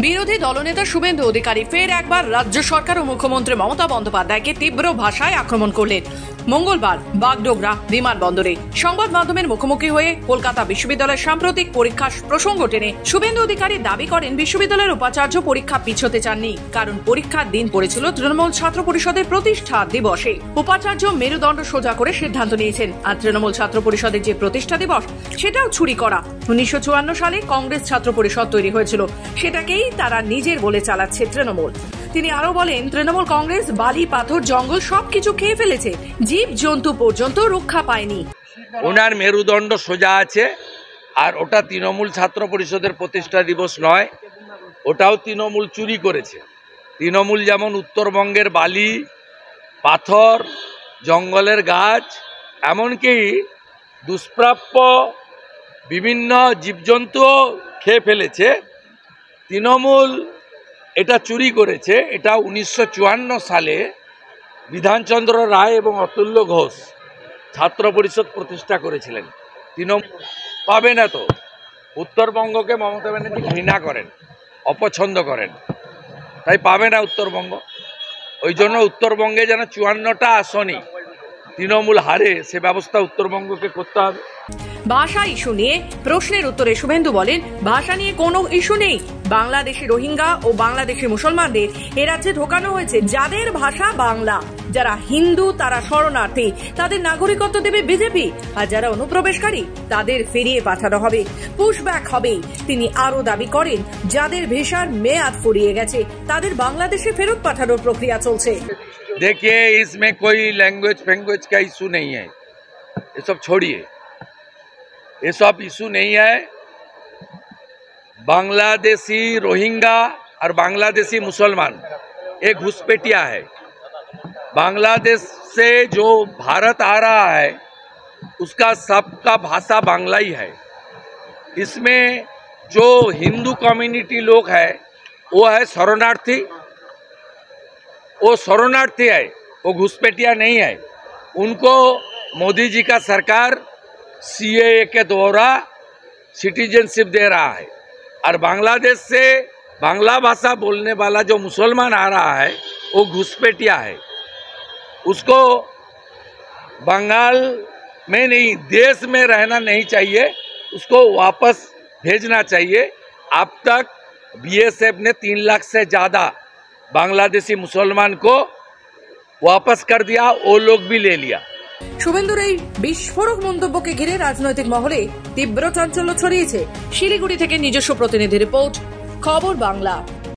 বিরোধী দলনেতা শুভেন্দু অধিকারী ফের একবার রাজ্য সরকার ও মুখ্যমন্ত্রী মমতা বন্দ্যোপাধ্যায়কে তীব্র ভাষায় আক্রমণ করলেন। মঙ্গলবার বাগডোগরা বিমানবন্দরে সংবাদ মাধ্যমের মুখোমুখি হয়ে কলকাতা বিশ্ববিদ্যালয়ের সাম্প্রতিক পরীক্ষা প্রসঙ্গ টেনে শুভেন্দু অধিকারী দাবি করেন বিশ্ববিদ্যালয়ের উপাচার্য পরীক্ষা পিছোতে চাননি, কারণ পরীক্ষার দিন পড়েছিল তৃণমূল ছাত্র পরিষদের প্রতিষ্ঠা দিবসে। উপাচার্য মেরুদণ্ড সোজা করে সিদ্ধান্ত নিয়েছেন, আর তৃণমূল ছাত্র পরিষদের যে প্রতিষ্ঠা দিবস সেটাও ছুরি করা। 1954 সালে কংগ্রেস ছাত্র পরিষদ তৈরি হয়েছিল, সেটাকেই তারা নিজের বলে চালাচ্ছে তৃণমূল। তিনি আরো বলেন, তৃণমূল কংগ্রেস বালি পাথর জঙ্গল সবকিছু খেয়ে ফেলেছে, জীব জন্তু পর্যন্ত রক্ষা পায়নি। ওনার মেরুদণ্ড সোজা আছে, আর ওটা তৃণমূল ছাত্র পরিষদের প্রতিষ্ঠা দিবস নয়, ওটাও তৃণমূল চুরি করেছে। তৃণমূল যেমন উত্তরবঙ্গের বালি পাথর জঙ্গলের গাছ এমনকি দুষ্প্রাপ্য বিভিন্ন জীবজন্তুও খেয়ে ফেলেছে, তৃণমূল এটা চুরি করেছে। এটা 1954 সালে বিধানচন্দ্র রায় এবং অতুল্য ঘোষ ছাত্র পরিষদ প্রতিষ্ঠা করেছিলেন। তৃণমূল পাবে না তো। উত্তরবঙ্গকে মমতা ব্যানার্জি ঘৃণা করেন, অপছন্দ করেন, তাই পাবে না উত্তরবঙ্গ। ওই জন্য উত্তরবঙ্গে যেন 54টা আসনই তৃণমূল হারে সে ব্যবস্থা উত্তরবঙ্গকে করতে হবে। ভাষা ইস্যু নিয়ে প্রশ্নের উত্তরে শুভেন্দু বলেন, ভাষা নিয়ে কোনো ইস্যু নেই। বাংলাদেশি রোহিঙ্গা ও বাংলাদেশি মুসলমানদের এ রাজ্যে ঢোকানো হয়েছে, যাদের ভাষা বাংলা। যারা হিন্দু তারা শরণার্থী, তাদের নাগরিকত্ব দেবে বিজেপি, আর যারা অনুপ্রবেশকারী তাদের ফিরিয়ে পাঠানো হবে, পুশব্যাক হবে। তিনি আরো দাবি করেন, যাদের ভিসার মেয়াদ ফুরিয়ে গেছে তাদের বাংলাদেশে ফেরত পাঠানোর প্রক্রিয়া চলছে। देखिए, इसमें कोई लैंग्वेज का इशू नहीं है, ये सब छोड़िए, ये सब इशू नहीं है। बांग्लादेशी रोहिंगा और बांग्लादेशी मुसलमान एक घुसपैठिया है। बांग्लादेश से जो भारत आ रहा है उसका सबका भाषा बांग्ला ही है। इसमें जो हिंदू कम्युनिटी लोग है वो है शरणार्थी, वो शरणार्थी है, वो घुसपैठिया नहीं है। उनको मोदी जी का सरकार सीएए के द्वारा सिटीजनशिप दे रहा है, और बांग्लादेश से बांग्ला भाषा बोलने वाला जो मुसलमान आ रहा है वो घुसपैठिया है। उसको बंगाल में नहीं, देश में रहना नहीं चाहिए, उसको वापस भेजना चाहिए। अब तक बीएसएफ ने 3 लाख से ज़्यादा बांग्लादेशी मुसलमान को वापस कर दिया, वो लोग भी ले लिया। শুভেন্দুর এই বিস্ফোরক মন্তব্যকে ঘিরে রাজনৈতিক মহলে তীব্র চাঞ্চল্য ছড়িয়েছে। শিলিগুড়ি থেকে নিজস্ব প্রতিনিধি রিপোর্ট, খবর বাংলা।